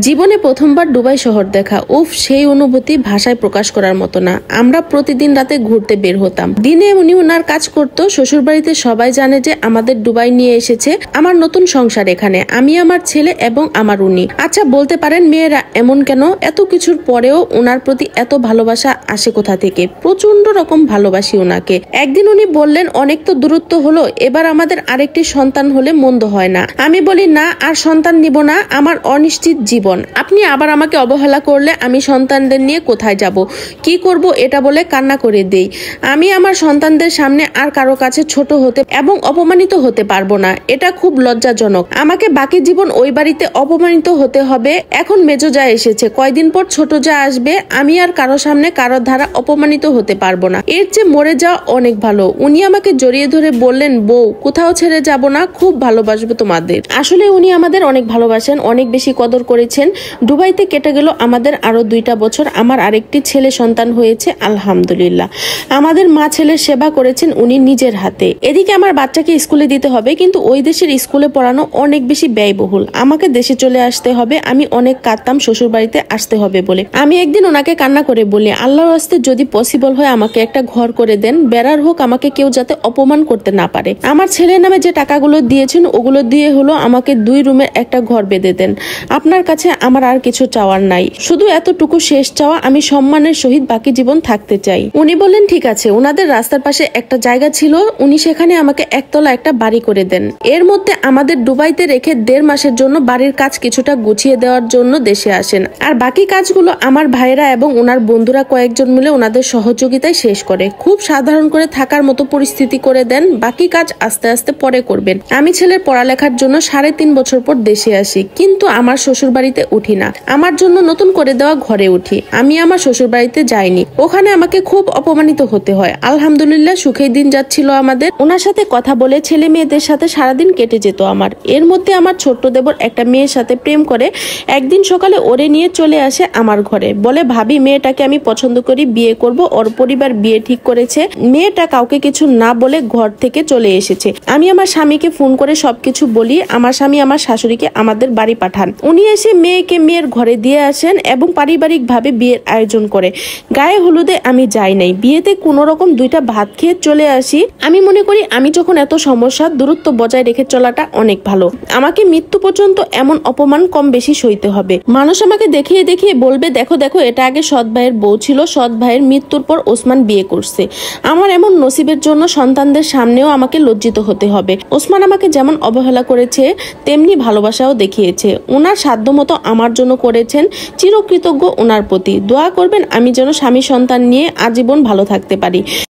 জীবনে প্রথমবার দুবাই শহর দেখা, উফ, সেই অনুভূতি ভাষায় প্রকাশ করার মতো না। আমরা প্রতিদিন রাতে ঘুরতে বের হতাম, দিনে উনি ওনার কাজ করতো। শ্বশুর বাড়িতে সবাই জানে যে আমাদের দুবাই নিয়ে এসেছে আমার নতুন সংসার। এখানে আমি, আমার ছেলে এবং আমার উনি। আচ্ছা, বলতে পারেন মেয়েরা এমন কেন? এত কিছুর পরেও ওনার প্রতি এত ভালোবাসা আসে কোথা থেকে? প্রচন্ড রকম ভালোবাসি ওনাকে। একদিন উনি বললেন, অনেক তো দূরত্ব হলো, এবার আমাদের আরেকটি সন্তান হলে মন্দ হয় না। আমি বলি, না, আর সন্তান নিব না, আমার অনিশ্চিত জীবন। আপনি আবার আমাকে অবহেলা করলে আমি সন্তানদের নিয়ে কোথায় যাব, কি করব, এটা বলে কান্না করে দেই। আমি আমার সন্তানদের সামনে আর কারো কাছে ছোট হতে এবং অপমানিত হতে পারবো না। এটা খুব লজ্জাজনক। আমাকে বাকি জীবন ওই বাড়িতে অপমানিত হতে হবে। এখন মেজো যা এসেছে, কয়দিন পর ছোট যা আসবে। আমি আর কারো সামনে কারো দ্বারা অপমানিত হতে পারবো না। এর চেয়ে মরে যাওয়া অনেক ভালো। উনি আমাকে জড়িয়ে ধরে বললেন, বউ, কোথাও ছেড়ে যাব না, খুব ভালোবাসবো তোমাদের। আসলে উনি আমাদের অনেক ভালোবাসেন, অনেক বেশি কদর করেছেন। দুবাইতে কেটে গেল আমাদের আরো 2টা বছর। আমার আরেকটি ছেলে সন্তান হয়েছে, আলহামদুলিল্লাহ। আমাদের মা ছেলের সেবা করেছেন উনি নিজের হাতে। এদিকে আমার বাচ্চাকে স্কুলে দিতে হবে, কিন্তু ওই দেশের স্কুলে পড়ানো অনেক বেশি ব্যয়বহুল। আমাকে দেশে চলে আসতে হবে। আমি অনেক কাঁদতাম শ্বশুর বাড়িতে আসতে হবে বলে। আমি একদিন ওনাকে কান্না করে বলি, আল্লাহর হস্তে যদি পসিবল হয় আমাকে একটা ঘর করে দেন, বেড়ার হোক, আমাকে কেউ যাতে অপমান করতে না পারে। আমার ছেলের নামে যে টাকাগুলো দিয়েছেন ওগুলো দিয়ে হলো আমাকে 2 রুমের একটা ঘর বেঁধে দেন। আপনার কাছে আমার আর কিছু চাওয়ার নাই, শুধু এতটুকু শেষ চাওয়া, আমি সম্মানের সহিত বাকি জীবন থাকতে চাই। উনি বললেন ঠিক আছে। ওনাদের রাস্তার পাশে একটা জায়গা ছিল, উনি সেখানে আমাকে একতলা একটা বাড়ি করে দেন। এর মধ্যে আমাদের দুবাইতে রেখে 1.5 মাসের জন্য বাড়ির কাজ কিছুটা গুছিয়ে দেওয়ার জন্য দেশে আসেন। আর বাকি কাজগুলো আমার ভাইরা এবং ওনার বন্ধুরা কয়েকজন মিলে ওনাদের সহযোগিতায় শেষ করে। খুব সাধারণ করে থাকার মতো পরিস্থিতি করে দেন। বাকি কাজ আস্তে আস্তে পরে করবেন। আমি ছেলের পড়ালেখার জন্য 3.5 বছর পর দেশে আসি, কিন্তু আমার শ্বশুর বাড়িতে উঠি না। আমার জন্য নতুন করে দেওয়া ঘরে উঠি। আমি আমার শ্বশুর বাড়িতে যাইনি, ওখানে আমাকে খুব অপমানিত হতে হয়। আলহামদুলিল্লাহ, সুখেই দিন যাচ্ছিল আমাদের। ওনার সাথে কথা বলে ছেলে মেয়েদের সাথে সারাদিন কেটে যেত আমার। এর মধ্যে আমার ছোট্ট দেবর একটা মেয়ের সাথে প্রেম করে। একদিন সকালে ওরে নিয়ে চলে আসে আমার ঘরে, বলে, ভাবি, মেয়েটাকে আমি পছন্দ করি, বিয়ে করব। ওর পরিবার বিয়ে ঠিক করেছে। মেয়েটা কাউকে কিছু না বলে ঘর থেকে চলে এসেছে। আমি আমার স্বামীকে ফোন করে সবকিছু বলি। আমার স্বামী আমার শাশুড়িকে আমাদের বাড়ি পাঠান। উনি এসে মেয়েকে মেয়ের ঘরে দিয়ে আসেন এবং পারিবারিক ভাবে বিয়ের আয়োজন করে। গায়ে হলুদে আমি যাই নাই, বিয়েতে কোনো রকম 2টা ভাত খেয়ে চলে আসি। আমি মনে করি আমি যখন এত সমস্যা, দূরত্ব বজায় রেখে চলাটা অনেক ভালো। আমাকে মৃত্যু পর্যন্ত এমন অপমান কম বেশি সইতে হবে। মানুষ আমাকে দেখিয়ে দেখিয়ে বলবে, দেখো দেখো, এটা আগে সৎ ভাইয়ের বউ ছিল, সৎ ভাইয়ের মৃত্যুর পর ওসমান বিয়ে করছে। আমার এমন নসিবের জন্য সন্তানদের সামনেও আমাকে লজ্জিত হতে হবে। ওসমান আমাকে যেমন অবহেলা করেছে তেমনি ভালোবাসাও দেখিয়েছে। ওনার সাধ্যমতো আমার জন্য করেছেন। চিরকৃতজ্ঞ ওনার প্রতি। দোয়া করবেন আমি যেন স্বামী সন্তান নিয়ে আজীবন ভালো থাকতে পারি।